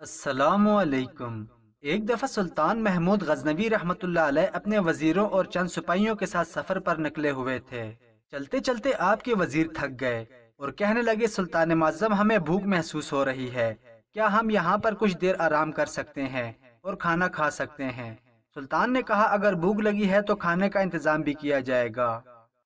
अस्सलामु अलैकुम। एक दफ़ा सुल्तान महमूद गजनवी रहमतुल्लाह अलैह अपने वजीरों और चंद सिपाहियों के साथ सफ़र पर निकले हुए थे। चलते चलते आपके वजीर थक गए और कहने लगे, सुल्तान मुअज्जम, हमें भूख महसूस हो रही है। क्या हम यहाँ पर कुछ देर आराम कर सकते हैं और खाना खा सकते हैं? सुल्तान ने कहा, अगर भूख लगी है तो खाने का इंतजाम भी किया जाएगा।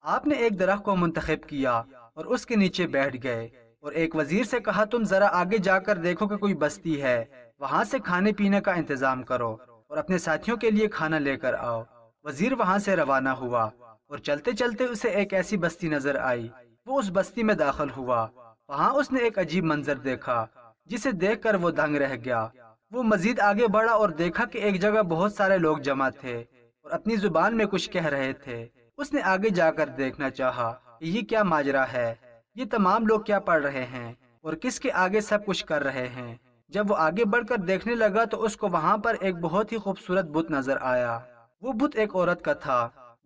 आपने एक दरख्त को मुंतखब किया और उसके नीचे बैठ गए और एक वजीर से कहा, तुम जरा आगे जाकर देखो कि कोई बस्ती है, वहां से खाने पीने का इंतजाम करो और अपने साथियों के लिए खाना लेकर आओ। वजीर वहां से रवाना हुआ और चलते चलते उसे एक ऐसी बस्ती नजर आई। वो उस बस्ती में दाखिल हुआ। वहां उसने एक अजीब मंजर देखा जिसे देखकर वो दंग रह गया। वो मजीद आगे बढ़ा और देखा कि एक जगह बहुत सारे लोग जमा थे और अपनी जुबान में कुछ कह रहे थे। उसने आगे जाकर देखना चाहा कि ये क्या माजरा है, ये तमाम लोग क्या पढ़ रहे हैं और किसके आगे सब कुछ कर रहे हैं। जब वो आगे बढ़कर देखने लगा तो उसको वहां पर एक बहुत ही खूबसूरत बुत नजर आया। वो बुत एक औरत का था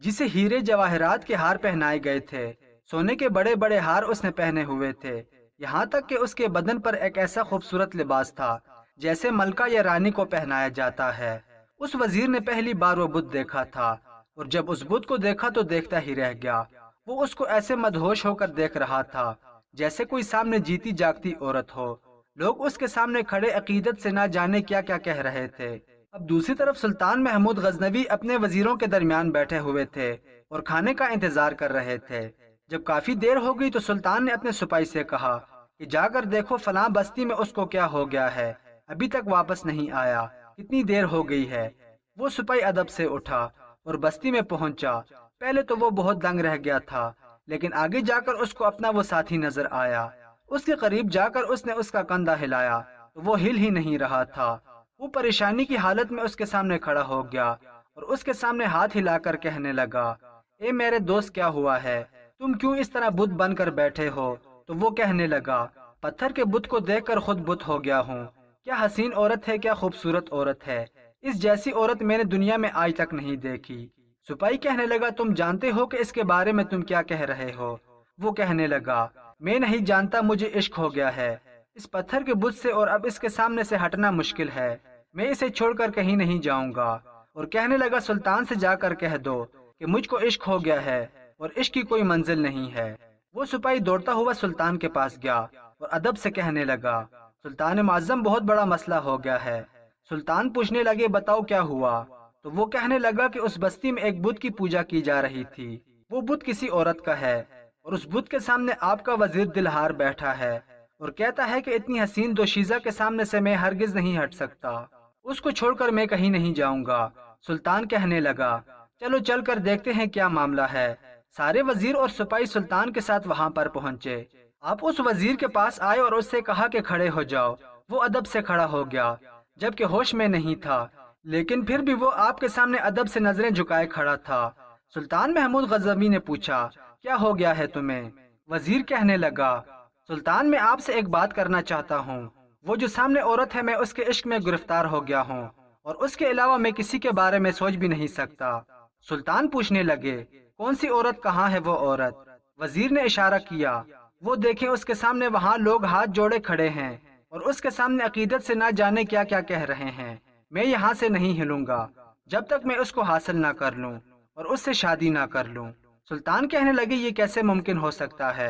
जिसे हीरे जवाहरात के हार पहनाए गए थे। सोने के बड़े बड़े हार उसने पहने हुए थे। यहाँ तक कि उसके बदन पर एक ऐसा खूबसूरत लिबास था जैसे मलका या रानी को पहनाया जाता है। उस वजीर ने पहली बार वो बुत देखा था और जब उस बुत को देखा तो देखता ही रह गया। वो उसको ऐसे मदहोश होकर देख रहा था जैसे कोई सामने जीती जागती औरत हो। लोग उसके सामने खड़े अकीदत से ना जाने क्या क्या कह रहे थे। अब दूसरी तरफ सुल्तान महमूद गजनवी अपने वजीरों के दरमियान बैठे हुए थे और खाने का इंतजार कर रहे थे। जब काफी देर हो गई तो सुल्तान ने अपने सिपाही से कहा कि जाकर देखो फलां बस्ती में उसको क्या हो गया है, अभी तक वापस नहीं आया, कितनी देर हो गई है। वो सिपाही अदब से उठा और बस्ती में पहुंचा। पहले तो वो बहुत दंग रह गया था, लेकिन आगे जाकर उसको अपना वो साथी नजर आया। उसके करीब जाकर उसने उसका कंधा हिलाया तो वो हिल ही नहीं रहा था। वो परेशानी की हालत में उसके सामने खड़ा हो गया और उसके सामने हाथ हिलाकर कहने लगा, ए मेरे दोस्त, क्या हुआ है? तुम क्यों इस तरह बुत बनकर बैठे हो? तो वो कहने लगा, पत्थर के बुत को देखकर खुद बुत हो गया हूँ। क्या हसीन औरत है, क्या खूबसूरत औरत है। इस जैसी औरत मैंने दुनिया में आज तक नहीं देखी। सिपाही कहने लगा, तुम जानते हो कि इसके बारे में तुम क्या कह रहे हो? वो कहने लगा, मैं नहीं जानता, मुझे इश्क हो गया है इस पत्थर के बुत से और अब इसके सामने से हटना मुश्किल है। मैं इसे छोड़कर कहीं नहीं जाऊंगा। और कहने लगा, सुल्तान से जाकर कह दो कि मुझको इश्क हो गया है और इश्क की कोई मंजिल नहीं है। वो सिपाही दौड़ता हुआ सुल्तान के पास गया और अदब से कहने लगा, सुल्तान मुअज्जम, बहुत बड़ा मसला हो गया है। सुल्तान पूछने लगे, बताओ क्या हुआ? तो वो कहने लगा कि उस बस्ती में एक बुत की पूजा की जा रही थी। वो बुत किसी औरत का है और उस बुत के सामने आपका वजीर दिलहार बैठा है और कहता है कि इतनी हसीन दोशीजा के सामने से मैं हरगिज नहीं हट सकता। उसको छोड़कर मैं कहीं नहीं जाऊंगा। सुल्तान कहने लगा, चलो चल कर देखते हैं क्या मामला है। सारे वजीर और सिपाही सुल्तान के साथ वहां पर पहुंचे। आप उस वजीर के पास आए और उससे कहा कि खड़े हो जाओ। वो अदब से खड़ा हो गया जबकि होश में नहीं था, लेकिन फिर भी वो आपके सामने अदब से नजरें झुकाए खड़ा था। सुल्तान महमूद गजनवी ने पूछा, क्या हो गया है तुम्हें? वजीर कहने लगा, सुल्तान, मैं आपसे एक बात करना चाहता हूँ। वो जो सामने औरत है, मैं उसके इश्क में गिरफ्तार हो गया हूँ और उसके अलावा मैं किसी के बारे में सोच भी नहीं सकता। सुल्तान पूछने लगे, कौन सी औरत, कहाँ है वो औरत? वजीर ने इशारा किया, वो देखें उसके सामने वहाँ लोग हाथ जोड़े खड़े हैं और उसके सामने अकीदत से ना जाने क्या क्या कह रहे हैं। मैं यहाँ से नहीं हिलूंगा जब तक मैं उसको हासिल ना कर लूँ और उससे शादी ना कर लूँ। सुल्तान कहने लगे, ये कैसे मुमकिन हो सकता है,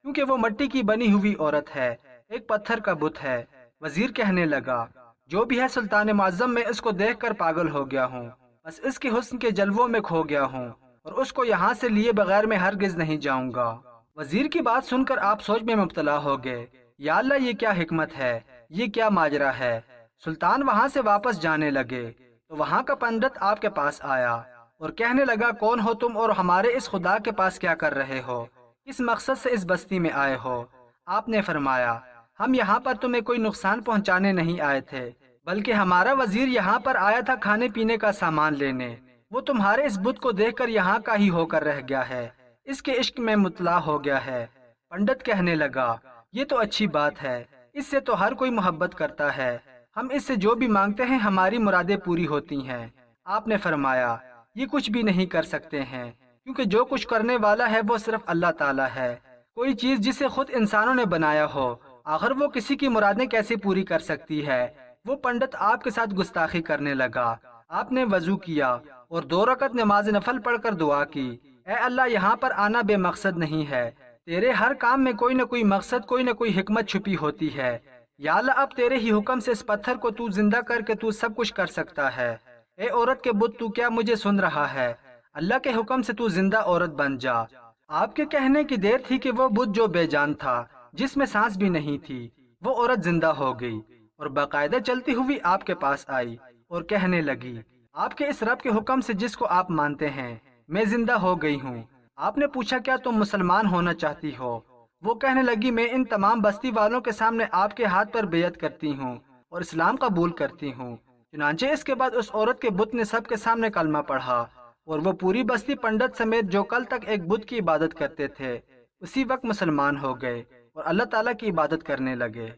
क्योंकि वो मिट्टी की बनी हुई औरत है, एक पत्थर का बुत है। वजीर कहने लगा, जो भी है सुल्तान मुअज्जम, मैं इसको देखकर पागल हो गया हूँ, बस इसके हुस्न के जलवों में खो गया हूँ और उसको यहाँ से लिए बगैर मैं हरगिज नहीं जाऊंगा। वजीर की बात सुनकर आप सोच में मुब्तला हो गए। या अल्लाह, ये क्या हिकमत है, ये क्या माजरा है। सुल्तान वहां से वापस जाने लगे तो वहां का पंडित आपके पास आया और कहने लगा, कौन हो तुम और हमारे इस खुदा के पास क्या कर रहे हो? किस मकसद से इस बस्ती में आए हो? आपने फरमाया, हम यहाँ पर तुम्हें कोई नुकसान पहुँचाने नहीं आए थे, बल्कि हमारा वजीर यहाँ पर आया था खाने पीने का सामान लेने। वो तुम्हारे इस बुत को देखकर यहाँ का ही होकर रह गया है, इसके इश्क में मुतला हो गया है। पंडित कहने लगा, ये तो अच्छी बात है, इससे तो हर कोई मोहब्बत करता है। हम इससे जो भी मांगते हैं हमारी मुरादें पूरी होती हैं। आपने फरमाया, ये कुछ भी नहीं कर सकते हैं, क्योंकि जो कुछ करने वाला है वो सिर्फ अल्लाह ताला है। कोई चीज जिसे खुद इंसानों ने बनाया हो, आखिर वो किसी की मुरादें कैसे पूरी कर सकती है? وہ پنڈت آپ کے ساتھ گستاخی کرنے لگا۔ آپ نے وضو کیا اور 2 رکعت نماز نفل پڑھ کر دعا کی، اے اللہ یہاں پر آنا بے مقصد نہیں ہے، تیرے ہر کام میں کوئی نہ کوئی مقصد، کوئی نہ کوئی حکمت چھپی ہوتی ہے۔ یا اللہ اب تیرے ہی حکم سے اس پتھر کو تو زندہ کر کے تو سب کچھ کر سکتا ہے۔ اے عورت کے بت، تو کیا مجھے سن رہا ہے؟ اللہ کے حکم سے تو زندہ عورت بن جا۔ آپ کے کہنے کی دیر تھی کہ وہ بت جو بے جان تھا، جس میں سانس بھی نہیں تھی، وہ عورت زندہ ہو گئی اور باقاعدہ چلتی ہوئی آپ کے پاس آئی اور کہنے لگی، آپ کے اس رب کے حکم سے جس کو آپ مانتے ہیں میں زندہ ہو گئی ہوں۔ آپ نے پوچھا کیا تم مسلمان ہونا چاہتی ہو؟ وہ کہنے لگی، میں ان تمام بستی والوں کے سامنے آپ کے ہاتھ پر بیعت کرتی ہوں اور اسلام قبول کرتی ہوں۔ چنانچہ اس کے بعد اس عورت کے بت نے سب کے سامنے کلمہ پڑھا اور وہ پوری بستی پنڈت سمیت جو کل تک ایک بت کی عبادت کرتے تھے اسی وقت مسلمان ہو گئے اور اللہ تعالیٰ کی عبادت کرنے لگے۔